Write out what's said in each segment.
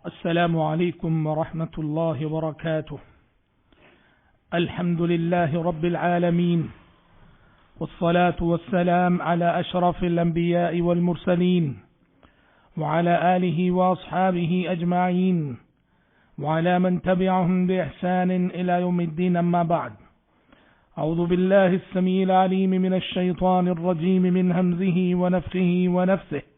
السلام عليكم ورحمة الله وبركاته. الحمد لله رب العالمين، والصلاة والسلام على أشرف الأنبياء والمرسلين، وعلى آله وأصحابه أجمعين، وعلى من تبعهم بإحسان إلى يوم الدين. أما بعد، أعوذ بالله السميع العليم من الشيطان الرجيم من همزه ونفخه ونفثه.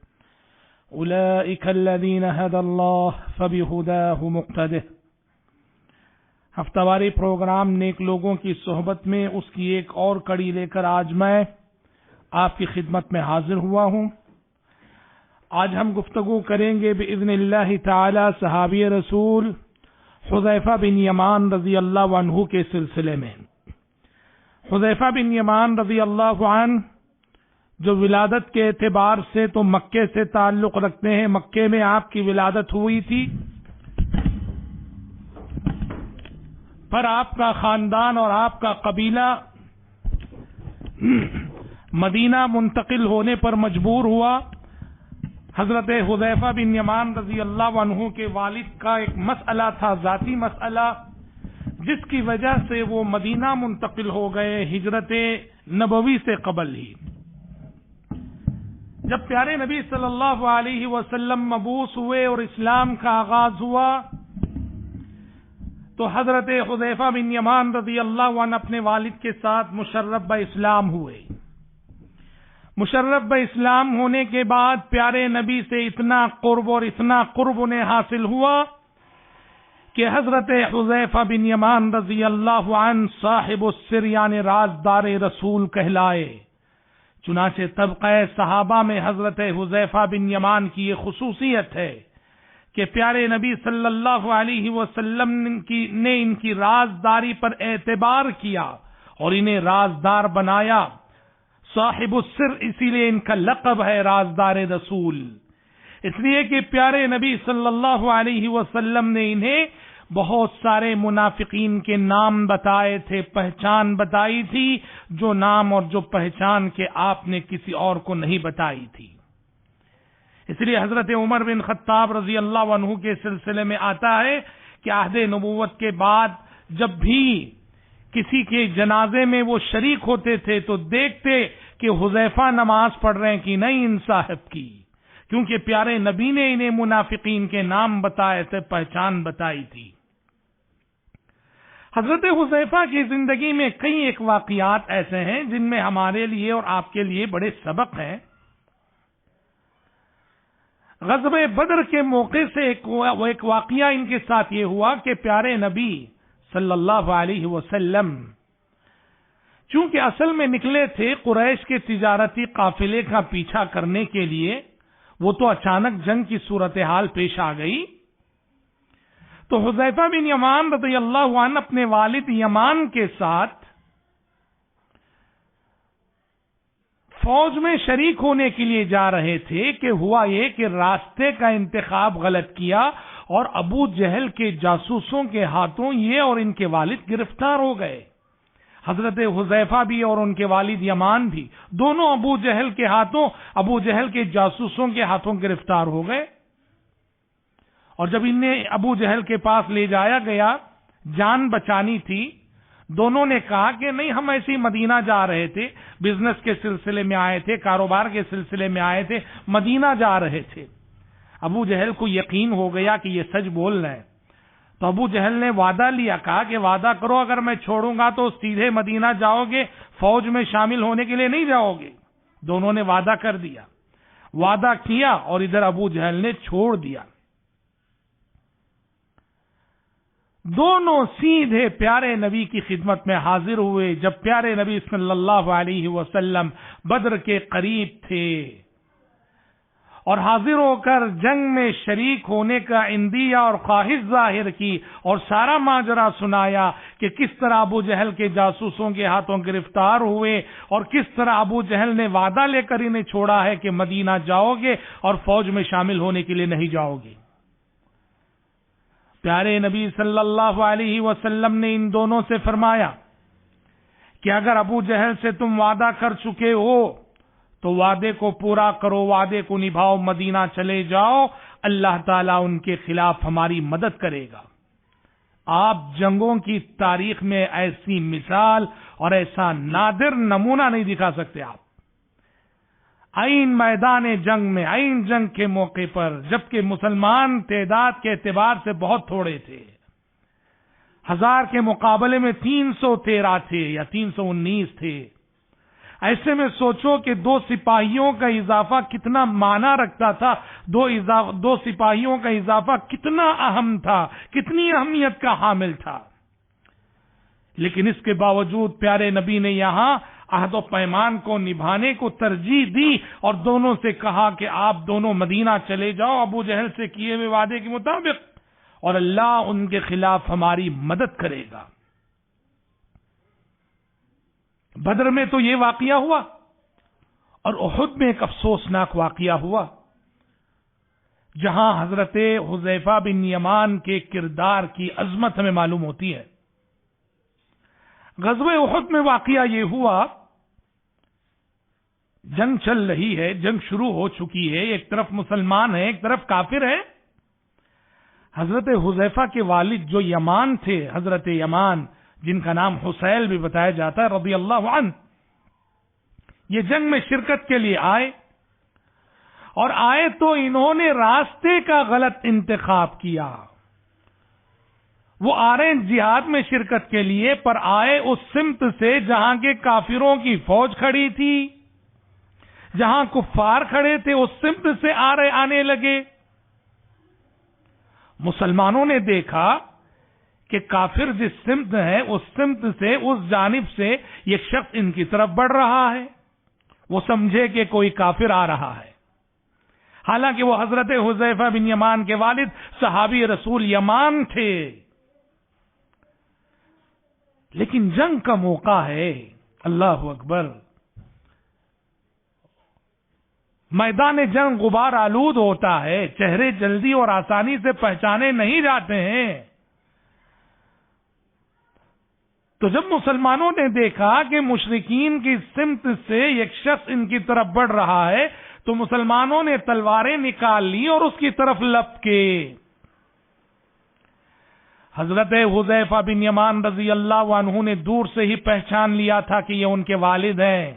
أولئك الذين هدى الله فبهداه مقتده. ہفتہ پروگرام نیک لوگوں کی صحبت میں اس کی ایک اور کڑی لے کر آج میں آپ کی خدمت میں حاضر ہوا ہوں. آج ہم گفتگو کریں گے بإذن اللہ تعالی صحابی رسول حذیفہ بن یمان رضی اللہ عنہ کے سلسلے میں. حذیفہ بن یمان رضی اللہ عنہ جو ولادت کے اعتبار سے تو مکے سے تعلق رکھتے ہیں، مکے میں آپ کی ولادت ہوئی تھی، پر آپ کا خاندان اور آپ کا قبیلہ مدینہ منتقل ہونے پر مجبور ہوا. حضرت حذیفہ بن یمان رضی اللہ عنہ کے والد کا ایک مسئلہ تھا، ذاتی مسئلہ، جس کی وجہ سے وہ مدینہ منتقل ہو گئے ہجرت نبوی سے قبل ہی. جب پیارے نبی صلی اللہ علیہ وسلم مبعوث ہوئے اور اسلام کا آغاز ہوا تو حضرت حذیفہ بن یمان رضی اللہ عنہ اپنے والد کے ساتھ مشرف باسلام ہوئے. مشرف باسلام ہونے کے بعد پیارے نبی سے اتنا قرب اور اتنا قرب انہیں حاصل ہوا کہ حضرت حذیفہ بن یمان رضی اللہ عنہ صاحب السر یعنی رازدار رسول کہلائے. چنانچہ طبقہ صحابہ میں حضرت حذیفہ بن یمان کی یہ خصوصیت ہے کہ پیارے نبی صلی اللہ علیہ وسلم نے ان کی رازداری پر اعتبار کیا اور انہیں رازدار بنایا. صاحب السر اسی لیے ان کا لقب ہے رازدار رسول، اس لیے کہ پیارے نبی صلی اللہ علیہ وسلم نے انہیں بہت سارے منافقین کے نام بتائے تھے، پہچان بتائی تھی، جو نام اور جو پہچان کے آپ نے کسی اور کو نہیں بتائی تھی. اس لیے حضرت عمر بن خطاب رضی اللہ عنہ کے سلسلے میں آتا ہے کہ عہد نبوت کے بعد جب بھی کسی کے جنازے میں وہ شریک ہوتے تھے تو دیکھتے کہ حذیفہ نماز پڑھ رہے ہیں کہ نہیں ان صاحب کی، کیونکہ پیارے نبی نے انہیں منافقین کے نام بتائے تھے، پہچان بتائی تھی. حضرت حذیفہ کی زندگی میں کئی ایک واقعات ایسے ہیں جن میں ہمارے لیے اور آپ کے لیے بڑے سبق ہیں. غزوہ بدر کے موقع سے ایک واقعہ ان کے ساتھ یہ ہوا کہ پیارے نبی صلی اللہ علیہ وسلم چونکہ اصل میں نکلے تھے قریش کے تجارتی قافلے کا پیچھا کرنے کے لیے، وہ تو اچانک جنگ کی صورتحال پیش آ گئی. تو حذیفہ بن یمان رضی اللہ عنہ اپنے والد یمان کے ساتھ فوج میں شریک ہونے کے لیے جا رہے تھے کہ ہوا یہ کہ راستے کا انتخاب غلط کیا اور ابو جہل کے جاسوسوں کے ہاتھوں یہ اور ان کے والد گرفتار ہو گئے. حضرت حذیفہ بھی اور ان کے والد یمان بھی دونوں ابو جہل کے ہاتھوں، ابو جہل کے جاسوسوں کے ہاتھوں گرفتار ہو گئے. اور جب انہیں ابو جہل کے پاس لے جایا گیا، جان بچانی تھی، دونوں نے کہا کہ نہیں، ہم ایسے ہی مدینہ جا رہے تھے، بزنس کے سلسلے میں آئے تھے، کاروبار کے سلسلے میں آئے تھے، مدینہ جا رہے تھے. ابو جہل کو یقین ہو گیا کہ یہ سچ بول رہے ہیں، تو ابو جہل نے وعدہ لیا، کہا کہ وعدہ کرو اگر میں چھوڑوں گا تو سیدھے مدینہ جاؤ گے، فوج میں شامل ہونے کے لیے نہیں جاؤ گے. دونوں نے وعدہ کر دیا، وعدہ کیا اور ادھر ابو جہل نے چھوڑ دیا. دونوں سیدھے پیارے نبی کی خدمت میں حاضر ہوئے جب پیارے نبی صلی اللہ علیہ وسلم بدر کے قریب تھے، اور حاضر ہو کر جنگ میں شریک ہونے کا اندیہ اور خواہش ظاہر کی اور سارا ماجرا سنایا کہ کس طرح ابو جہل کے جاسوسوں کے ہاتھوں گرفتار ہوئے اور کس طرح ابو جہل نے وعدہ لے کر انہیں چھوڑا ہے کہ مدینہ جاؤ گے اور فوج میں شامل ہونے کے لیے نہیں جاؤ گے. پیارے نبی صلی اللہ علیہ وسلم نے ان دونوں سے فرمایا کہ اگر ابو جہل سے تم وعدہ کر چکے ہو تو وعدے کو پورا کرو، وعدے کو نبھاؤ، مدینہ چلے جاؤ، اللہ تعالیٰ ان کے خلاف ہماری مدد کرے گا۔ آپ جنگوں کی تاریخ میں ایسی مثال اور ایسا نادر نمونہ نہیں دکھا سکتے۔ آپ عین میدان جنگ میں، عین جنگ کے موقع پر، جبکہ مسلمان تعداد کے اعتبار سے بہت تھوڑے تھے، 1000 کے مقابلے میں 313 تھے یا 319 تھے، ایسے میں سوچو کہ 2 سپاہیوں کا اضافہ کتنا معنی رکھتا تھا، 2 سپاہیوں کا اضافہ کتنا اہم تھا، کتنی اہمیت کا حامل تھا۔ لیکن اس کے باوجود پیارے نبی نے یہاں عہد و پیمان کو نبھانے کو ترجیح دی اور دونوں سے کہا کہ آپ دونوں مدینہ چلے جاؤ ابو جہل سے کیے ہوئے وعدے کے مطابق، اور اللہ ان کے خلاف ہماری مدد کرے گا۔ بدر میں تو یہ واقعہ ہوا، اور احد میں ایک افسوسناک واقعہ ہوا، جہاں حضرت حذیفہ بن یمان کے کردار کی عظمت ہمیں معلوم ہوتی ہے۔ غزوہ احد میں واقعہ یہ ہوا، جنگ چل رہی ہے، جنگ شروع ہو چکی ہے، ایک طرف مسلمان ہے، ایک طرف کافر ہے۔ حضرت حذیفہ کے والد جو یمان تھے، حضرت یمان جن کا نام حسیل بھی بتایا جاتا ہے رضی اللہ عنہ، یہ جنگ میں شرکت کے لیے آئے، اور آئے تو انہوں نے راستے کا غلط انتخاب کیا۔ وہ آ رہے ہیں جہاد میں شرکت کے لیے، پر آئے اس سمت سے جہاں کے کافروں کی فوج کھڑی تھی، جہاں کفار کھڑے تھے، اس سمت سے آنے لگے۔ مسلمانوں نے دیکھا کہ کافر جس سمت ہے اس سمت سے، اس جانب سے یہ شخص ان کی طرف بڑھ رہا ہے، وہ سمجھے کہ کوئی کافر آ رہا ہے، حالانکہ وہ حضرت حذیفہ بن یمان کے والد صحابی رسول یمان تھے۔ لیکن جنگ کا موقع ہے، اللہ اکبر، میدان جنگ غبار آلود ہوتا ہے، چہرے جلدی اور آسانی سے پہچانے نہیں جاتے ہیں۔ تو جب مسلمانوں نے دیکھا کہ مشرکین کی سمت سے ایک شخص ان کی طرف بڑھ رہا ہے، تو مسلمانوں نے تلواریں نکال لی اور اس کی طرف لپکے۔ حضرت حذیفہ بن یمان رضی اللہ عنہ نے دور سے ہی پہچان لیا تھا کہ یہ ان کے والد ہیں،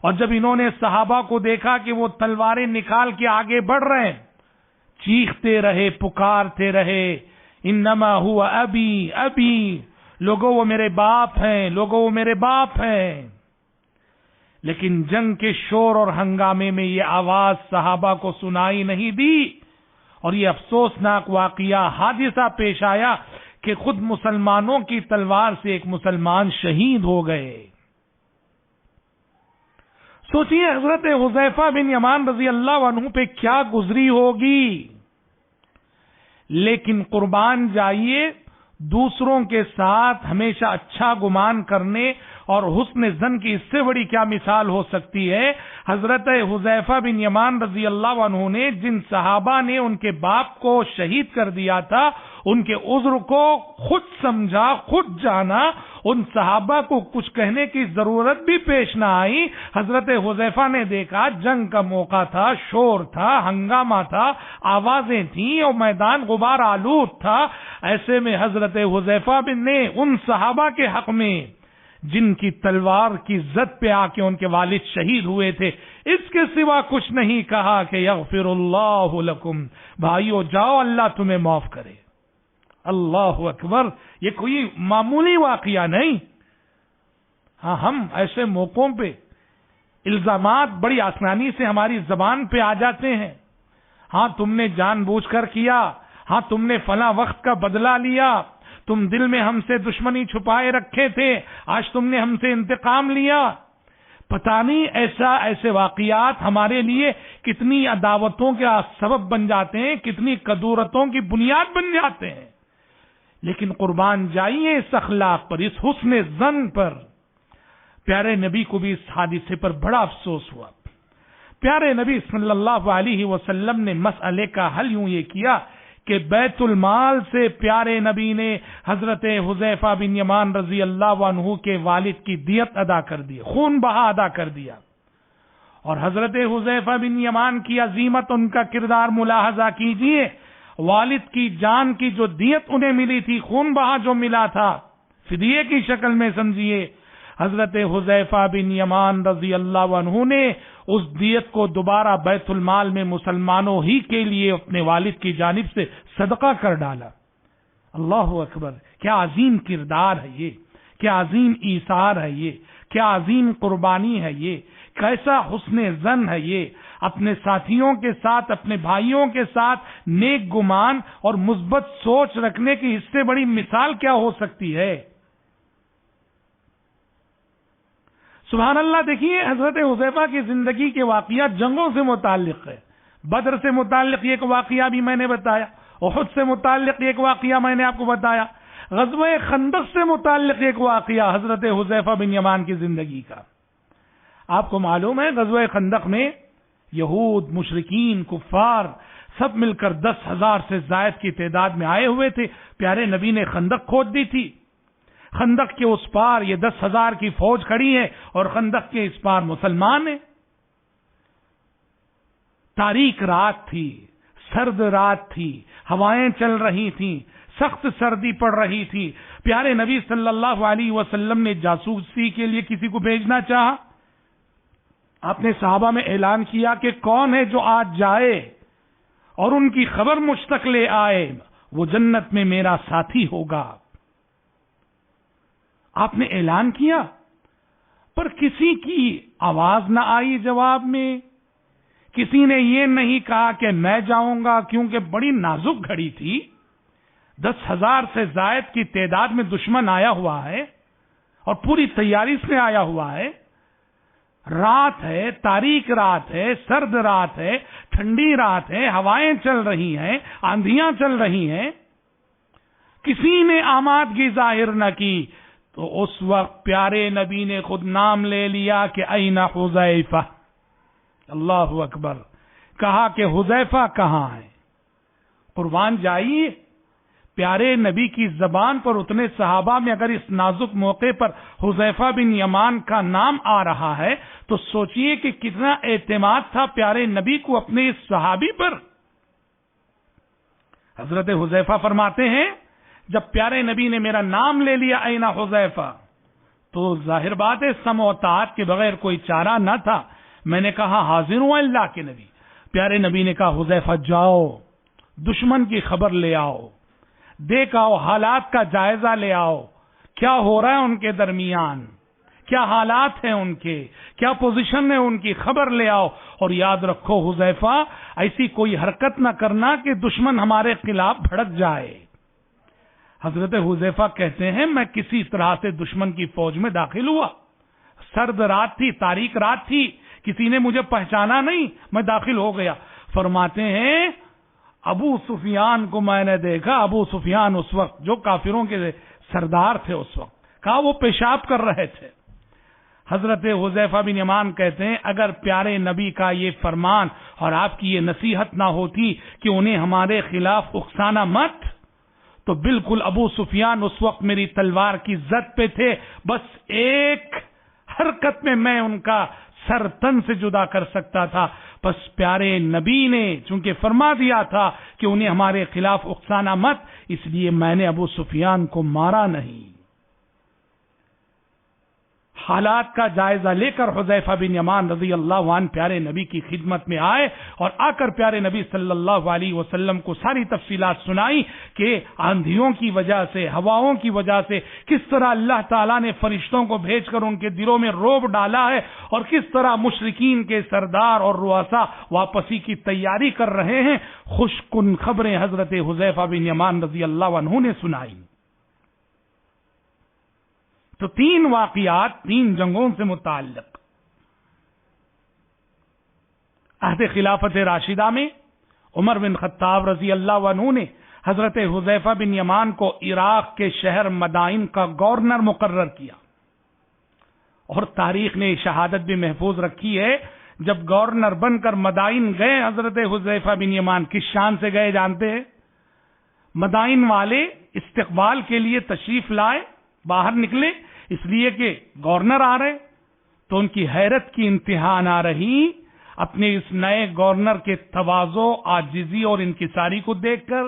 اور جب انہوں نے صحابہ کو دیکھا کہ وہ تلواریں نکال کے آگے بڑھ رہے ہیں، چیختے رہے، پکارتے رہے، انما ہوا ابی ابی، لوگوں وہ میرے باپ ہیں، لوگوں وہ میرے باپ ہیں۔ لیکن جنگ کے شور اور ہنگامے میں یہ آواز صحابہ کو سنائی نہیں دی، اور یہ افسوسناک واقعہ، حادثہ پیش آیا کہ خود مسلمانوں کی تلوار سے ایک مسلمان شہید ہو گئے۔ سوچئے حضرت حذیفہ بن یمان رضی اللہ عنہ پہ کیا گزری ہوگی۔ لیکن قربان جائیے، دوسروں کے ساتھ ہمیشہ اچھا گمان کرنے اور حسن ظن کی اس سے بڑی کیا مثال ہو سکتی ہے۔ حضرت حذیفہ بن یمان رضی اللہ عنہ نے جن صحابہ نے ان کے باپ کو شہید کر دیا تھا، ان کے عذر کو خود سمجھا، خود جانا، ان صحابہ کو کچھ کہنے کی ضرورت بھی پیش نہ آئی۔ حضرت حذیفہ نے دیکھا جنگ کا موقع تھا، شور تھا، ہنگامہ تھا، آوازیں تھیں اور میدان غبار آلود تھا۔ ایسے میں حضرت حذیفہ بن نے ان صحابہ کے حق میں جن کی تلوار کی زد پہ آ کے ان کے والد شہید ہوئے تھے، اس کے سوا کچھ نہیں کہا کہ یغفر اللہ لکم، بھائیو جاؤ اللہ تمہیں معاف کرے۔ اللہ اکبر، یہ کوئی معمولی واقعہ نہیں۔ ہاں، ہم ایسے موقعوں پہ الزامات بڑی آسانی سے ہماری زبان پہ آ جاتے ہیں۔ ہاں تم نے جان بوجھ کر کیا، ہاں تم نے فلاں وقت کا بدلہ لیا، تم دل میں ہم سے دشمنی چھپائے رکھے تھے، آج تم نے ہم سے انتقام لیا۔ پتہ نہیں ایسے واقعات ہمارے لیے کتنی عداوتوں کا سبب بن جاتے ہیں، کتنی کدورتوں کی بنیاد بن جاتے ہیں۔ لیکن قربان جائیے اس اخلاق پر، اس حسن ظن پر۔ پیارے نبی کو بھی اس حادثے پر بڑا افسوس ہوا۔ پیارے نبی صلی اللہ علیہ وسلم نے مسئلے کا حل یوں یہ کیا کہ بیت المال سے پیارے نبی نے حضرت حذیفہ بن یمان رضی اللہ عنہ کے والد کی دیت ادا کر دی، خون بہا ادا کر دیا، اور حضرت حذیفہ بن یمان کی عظیمت، ان کا کردار ملاحظہ کیجئے. والد کی جان کی جو دیت انہیں ملی تھی، خون بہا جو ملا تھا، فدیے کی شکل میں سمجھیے. حضرت حذیفہ بن یمان رضی اللہ عنہ نے اس دیت کو دوبارہ بیت المال میں مسلمانوں ہی کے لیے اپنے والد کی جانب سے صدقہ کر ڈالا. اللہ اکبر! کیا عظیم کردار ہے یہ، کیا عظیم ایثار ہے یہ، کیا عظیم قربانی ہے یہ، کیسا حسن ظن ہے یہ. اپنے ساتھیوں کے ساتھ، اپنے بھائیوں کے ساتھ نیک گمان اور مثبت سوچ رکھنے کی اس سے بڑی مثال کیا ہو سکتی ہے. سبحان اللہ. دیکھیے حضرت حذیفہ کی زندگی کے واقعات جنگوں سے متعلق ہے. بدر سے متعلق ایک واقعہ بھی میں نے بتایا، احد سے متعلق ایک واقعہ میں نے آپ کو بتایا، غزوہ خندق سے متعلق ایک واقعہ حضرت حذیفہ بن یمان کی زندگی کا. آپ کو معلوم ہے غزوہ خندق میں یہود، مشرکین، کفار سب مل کر 10,000 سے زائد کی تعداد میں آئے ہوئے تھے. پیارے نبی نے خندق کھود دی تھی. خندق کے اس پار یہ 10,000 کی فوج کھڑی ہے اور خندق کے اس پار مسلمان ہیں. تاریک رات تھی، سرد رات تھی، ہوائیں چل رہی تھیں، سخت سردی پڑ رہی تھی. پیارے نبی صلی اللہ علیہ وسلم نے جاسوسی کے لیے کسی کو بھیجنا چاہا. آپ نے صحابہ میں اعلان کیا کہ کون ہے جو آج جائے اور ان کی خبر مجھ تک لے آئے، وہ جنت میں میرا ساتھی ہوگا. آپ نے اعلان کیا پر کسی کی آواز نہ آئی جواب میں. کسی نے یہ نہیں کہا کہ میں جاؤں گا، کیونکہ بڑی نازک گھڑی تھی. 10,000 سے زائد کی تعداد میں دشمن آیا ہوا ہے اور پوری تیاری سے آیا ہوا ہے. رات ہے، تاریک رات ہے، سرد رات ہے، ٹھنڈی رات ہے، ہوائیں چل رہی ہیں، آندھیاں چل رہی ہیں. کسی نے آمادگی ظاہر نہ کی تو اس وقت پیارے نبی نے خود نام لے لیا کہ اینا حذیفہ. اللہ اکبر! کہا کہ حذیفہ کہاں ہے؟ قربان جائیے، پیارے نبی کی زبان پر اتنے صحابہ میں اگر اس نازک موقع پر حذیفہ بن یمان کا نام آ رہا ہے تو سوچئے کہ کتنا اعتماد تھا پیارے نبی کو اپنے اس صحابی پر. حضرت حذیفہ فرماتے ہیں جب پیارے نبی نے میرا نام لے لیا اینا حذیفہ، تو ظاہر بات ہے سمع و طاعت کے بغیر کوئی چارہ نہ تھا. میں نے کہا حاضر ہوں اللہ کے نبی. پیارے نبی نے کہا حذیفہ جاؤ، دشمن کی خبر لے آؤ، دیکھ آؤ، حالات کا جائزہ لے آؤ، کیا ہو رہا ہے ان کے درمیان، کیا حالات ہیں ان کے، کیا پوزیشن ہے ان کی، خبر لے آؤ. اور یاد رکھو حذیفہ، ایسی کوئی حرکت نہ کرنا کہ دشمن ہمارے خلاف بھڑک جائے. حضرت حذیفہ کہتے ہیں میں کسی طرح سے دشمن کی فوج میں داخل ہوا. سرد رات تھی، تاریک رات تھی، کسی نے مجھے پہچانا نہیں، میں داخل ہو گیا. فرماتے ہیں ابو سفیان کو میں نے دیکھا. ابو سفیان اس وقت جو کافروں کے سردار تھے اس وقت، کہا وہ پیشاب کر رہے تھے. حضرت حذیفہ بن یمان کہتے ہیں اگر پیارے نبی کا یہ فرمان اور آپ کی یہ نصیحت نہ ہوتی کہ انہیں ہمارے خلاف اکسانا مت، تو بالکل ابو سفیان اس وقت میری تلوار کی زد پہ تھے. بس ایک حرکت میں میں ان کا سر تن سے جدا کر سکتا تھا. بس پیارے نبی نے چونکہ فرما دیا تھا کہ انہیں ہمارے خلاف اکسانا مت، اس لیے میں نے ابو سفیان کو مارا نہیں. حالات کا جائزہ لے کر حذیفہ بن یمان رضی اللہ عنہ پیارے نبی کی خدمت میں آئے اور آ کر پیارے نبی صلی اللہ علیہ وسلم کو ساری تفصیلات سنائی کہ آندھیوں کی وجہ سے، ہواؤں کی وجہ سے کس طرح اللہ تعالیٰ نے فرشتوں کو بھیج کر ان کے دلوں میں رعب ڈالا ہے اور کس طرح مشرکین کے سردار اور رؤسا واپسی کی تیاری کر رہے ہیں. خوش کن خبریں حضرت حذیفہ بن یمان رضی اللہ عنہ نے سنائی. تو 3 واقعات 3 جنگوں سے متعلق. عہد خلافت راشدہ میں عمر بن خطاب رضی اللہ عنہ نے حضرت حذیفہ بن یمان کو عراق کے شہر مدائن کا گورنر مقرر کیا اور تاریخ نے شہادت بھی محفوظ رکھی ہے. جب گورنر بن کر مدائن گئے حضرت حذیفہ بن یمان کس شان سے گئے جانتے ہیں؟ مدائن والے استقبال کے لیے تشریف لائے، باہر نکلے، اس لیے کہ گورنر آ رہے تو ان کی حیرت کی انتہا نہ رہی اپنے اس نئے گورنر کے تواضع، عاجزی اور انکساری کو دیکھ کر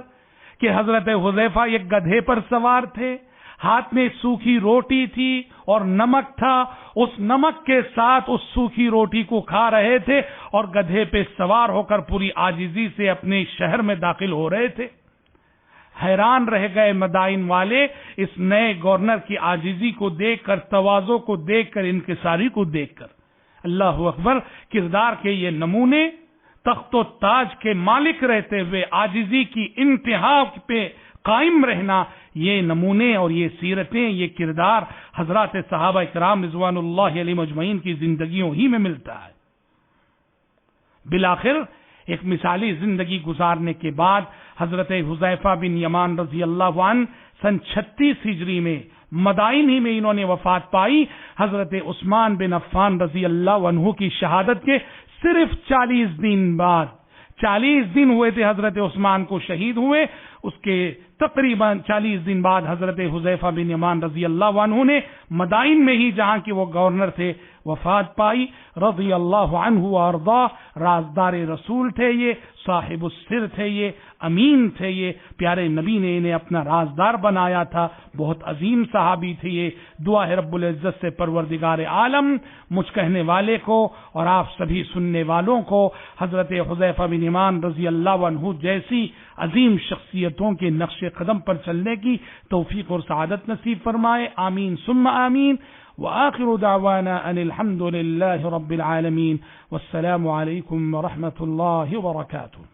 کہ حضرت حذیفہ ایک گدھے پر سوار تھے، ہاتھ میں سوکھی روٹی تھی اور نمک تھا، اس نمک کے ساتھ اس سوکھی روٹی کو کھا رہے تھے اور گدھے پہ سوار ہو کر پوری عاجزی سے اپنے شہر میں داخل ہو رہے تھے۔ حیران رہ گئے مدائن والے اس نئے گورنر کی عاجزی کو دیکھ کر، تواضع کو دیکھ کر، انکساری کو دیکھ کر۔ اللہ اکبر، کردار کے یہ نمونے، تخت و تاج کے مالک رہتے ہوئے عاجزی کی انتہا پہ قائم رہنا، یہ نمونے اور یہ سیرتیں، یہ کردار حضرات صحابہ کرام رضوان اللہ علیہم اجمعین کی زندگیوں ہی میں ملتا ہے۔ بالآخر ایک مثالی زندگی گزارنے کے بعد حضرت حذیفہ بن یمان رضی اللہ عنہ سن 36 ہجری میں مدائن ہی میں انہوں نے وفات پائی۔ حضرت عثمان بن عفان رضی اللہ عنہ کی شہادت کے صرف 40 دن بعد، 40 دن ہوئے تھے حضرت عثمان کو شہید ہوئے، اس کے تقریباً 40 دن بعد حضرت حذیفہ بن یمان رضی اللہ عنہ نے مدائن میں ہی، جہاں کہ وہ گورنر تھے، وفات پائی رضی اللہ عنہ وارضاہ۔ رازدار رسول تھے یہ، صاحب السر تھے یہ، امین تھے یہ، پیارے نبی نے انہیں اپنا رازدار بنایا تھا، بہت عظیم صحابی تھے یہ۔ دعا ہے رب العزت سے پروردگار عالم مجھ کہنے والے کو اور آپ سبھی سننے والوں کو حضرت حذیفہ بن یمان رضی اللہ عنہ جیسی عظیم شخصیتوں کے نقش قدم پر چلنے کی توفیق اور سعادت نصیب فرمائے، آمین ثم آمین۔ وآخر دعوانا ان الحمد للہ رب العالمین، والسلام علیکم ورحمۃ اللہ وبرکاتہ۔